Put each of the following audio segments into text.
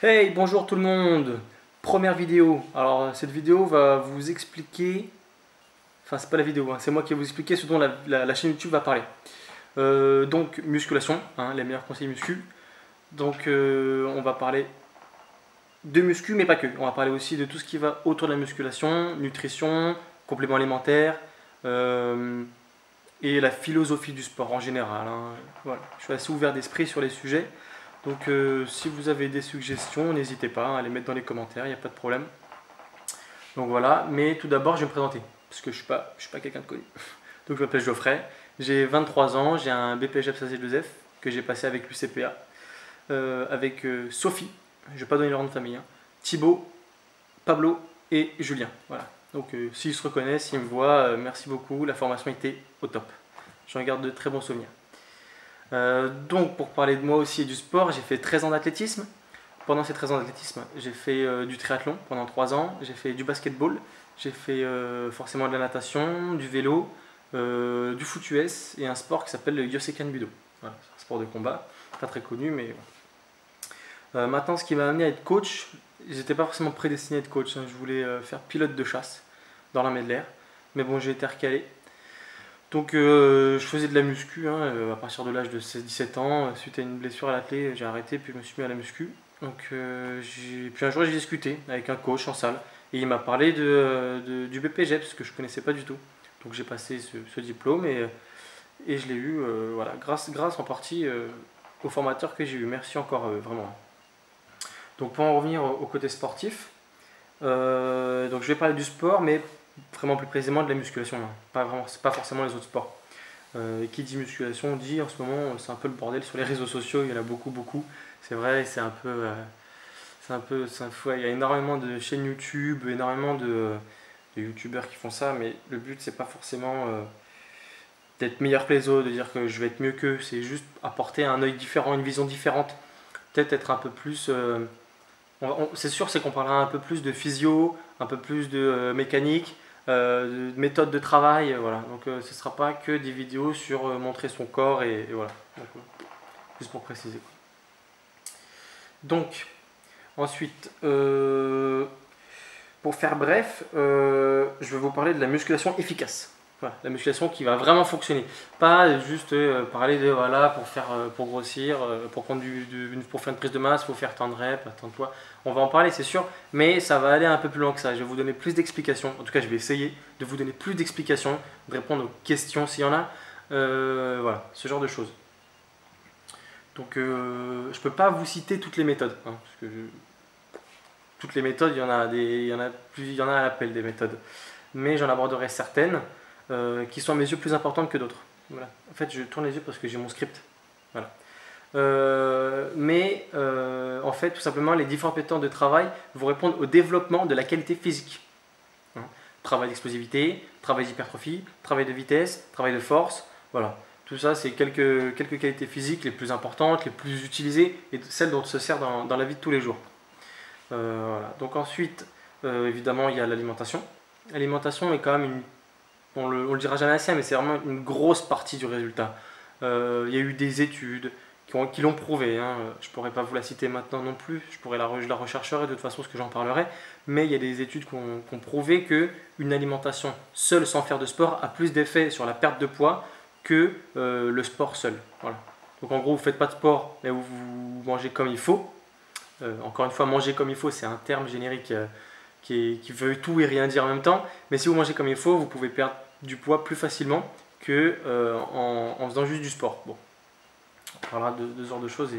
Hey, bonjour tout le monde. Première vidéo. Alors cette vidéo va vous expliquer, enfin c'est pas la vidéo, hein, c'est moi qui vais vous expliquer ce dont la chaîne YouTube va parler. Donc musculation, hein, les meilleurs conseils muscu. Donc on va parler de muscu mais pas que. On va parler aussi de tout ce qui va autour de la musculation, nutrition, compléments alimentaires et la philosophie du sport en général, hein. Voilà. Je suis assez ouvert d'esprit sur les sujets. Donc si vous avez des suggestions, n'hésitez pas à les mettre dans les commentaires, il n'y a pas de problème. Donc voilà, mais tout d'abord je vais me présenter, parce que je ne suis pas quelqu'un de connu. Donc je m'appelle Geoffrey, j'ai 23 ans, j'ai un BPGEPS AC2F que j'ai passé avec l'UCPA, avec Sophie, je ne vais pas donner leur nom de famille, hein, Thibaut, Pablo et Julien. Voilà. Donc s'ils se reconnaissent, s'ils me voient, merci beaucoup, la formation était au top. J'en garde de très bons souvenirs. Donc pour parler de moi aussi et du sport, j'ai fait 13 ans d'athlétisme. Pendant ces 13 ans d'athlétisme, j'ai fait du triathlon pendant 3 ans, j'ai fait du basketball, j'ai fait forcément de la natation, du vélo, du foot US et un sport qui s'appelle le Yosekan Budo. Voilà, c'est un sport de combat, pas très connu mais bon. Maintenant ce qui m'a amené à être coach, j'étais pas forcément prédestiné à être coach, hein. Je voulais faire pilote de chasse dans l'armée de l'air, mais bon j'ai été recalé. Donc je faisais de la muscu hein, à partir de l'âge de 16-17 ans. Suite à une blessure à l'athlé, j'ai arrêté puis je me suis mis à la muscu. Donc puis un jour j'ai discuté avec un coach en salle et il m'a parlé du BPGEPS que je ne connaissais pas du tout. Donc j'ai passé ce diplôme et je l'ai eu voilà, grâce en partie au formateur que j'ai eu. Merci encore vraiment. Donc pour en revenir au côté sportif, donc je vais parler du sport mais vraiment plus précisément de la musculation, hein. Pas forcément les autres sports. Qui dit musculation dit en ce moment c'est un peu le bordel sur les réseaux sociaux, il y en a beaucoup. C'est vrai, il y a énormément de chaînes YouTube, énormément de youtubeurs qui font ça, mais le but c'est pas forcément d'être meilleur que les autres, de dire que je vais être mieux qu'eux, c'est juste apporter un œil différent, une vision différente, peut-être être un peu plus c'est sûr, c'est qu'on parlera un peu plus de physio, un peu plus de mécanique, de méthode de travail, voilà. Donc ce ne sera pas que des vidéos sur montrer son corps et voilà. Donc, juste pour préciser. Donc ensuite, pour faire bref, je vais vous parler de la musculation efficace. Voilà, la musculation qui va vraiment fonctionner. Pas juste parler de voilà pour grossir, pour faire une prise de masse, il faut faire tant de reps, tant de poids. On va en parler c'est sûr, mais ça va aller un peu plus loin que ça. Je vais vous donner plus d'explications. En tout cas, je vais essayer de vous donner plus d'explications, de répondre aux questions s'il y en a. Voilà, ce genre de choses. Donc je ne peux pas vous citer toutes les méthodes, hein, parce que toutes les méthodes, il y en a à l'appel des méthodes. Mais j'en aborderai certaines qui sont à mes yeux plus importantes que d'autres. Voilà. En fait, je tourne les yeux parce que j'ai mon script. Voilà. En fait, tout simplement, les différentes méthodes de travail vont répondre au développement de la qualité physique. Hein. Travail d'explosivité, travail d'hypertrophie, travail de vitesse, travail de force. Voilà. Tout ça, c'est quelques qualités physiques les plus importantes, les plus utilisées et celles dont on se sert dans la vie de tous les jours. Voilà. Donc ensuite, évidemment, il y a l'alimentation. L'alimentation est quand même on le dira jamais assez, mais c'est vraiment une grosse partie du résultat. Il y a eu des études qui l'ont prouvé, hein. Je ne pourrais pas vous la citer maintenant non plus, je la rechercherai de toute façon parce que j'en parlerai, mais il y a des études qui ont prouvé qu'une alimentation seule sans faire de sport a plus d'effet sur la perte de poids que le sport seul. Voilà. Donc en gros, vous ne faites pas de sport, mais vous mangez comme il faut. Encore une fois, manger comme il faut, c'est un terme générique qui veut tout et rien dire en même temps. Mais si vous mangez comme il faut, vous pouvez perdre du poids plus facilement que en faisant juste du sport. Bon, on parlera de ce genre de choses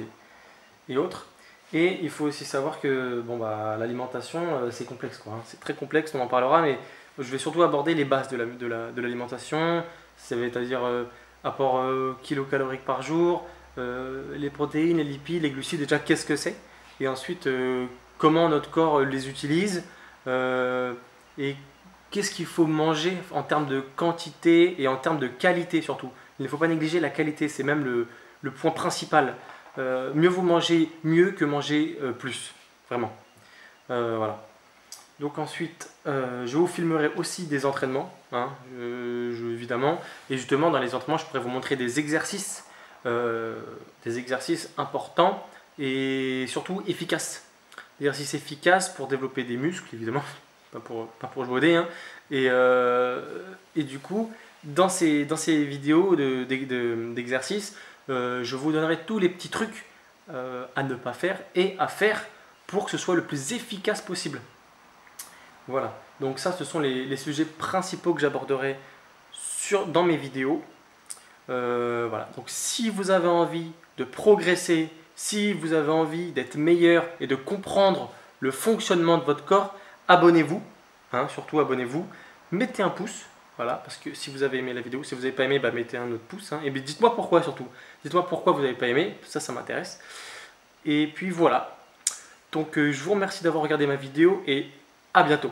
et autres. Et il faut aussi savoir que bon, l'alimentation, c'est complexe, quoi, hein. C'est très complexe, on en parlera, mais je vais surtout aborder les bases de l'alimentation, c'est-à-dire apport kilocalorique par jour, les protéines, les lipides, les glucides, déjà qu'est-ce que c'est, et ensuite comment notre corps les utilise, et qu'est-ce qu'il faut manger en termes de quantité et en termes de qualité surtout. Il ne faut pas négliger la qualité, c'est même le point principal. Mieux vous mangez mieux que manger plus, vraiment. Voilà. Donc ensuite, je vous filmerai aussi des entraînements, hein, évidemment. Et justement, dans les entraînements, je pourrais vous montrer des exercices importants et surtout efficaces. exercices efficaces pour développer des muscles, évidemment, pas pour jouer au dé. Hein. Et du coup, dans ces vidéos d'exercices, je vous donnerai tous les petits trucs à ne pas faire et à faire pour que ce soit le plus efficace possible. Voilà, donc ça, ce sont les sujets principaux que j'aborderai dans mes vidéos. Voilà, donc si vous avez envie de progresser, si vous avez envie d'être meilleur et de comprendre le fonctionnement de votre corps, abonnez-vous, hein, surtout abonnez-vous, mettez un pouce, voilà, parce que si vous avez aimé la vidéo, si vous n'avez pas aimé, bah, mettez un autre pouce, hein, et dites-moi pourquoi surtout, dites-moi pourquoi vous n'avez pas aimé, ça m'intéresse. Et puis voilà, donc je vous remercie d'avoir regardé ma vidéo et à bientôt.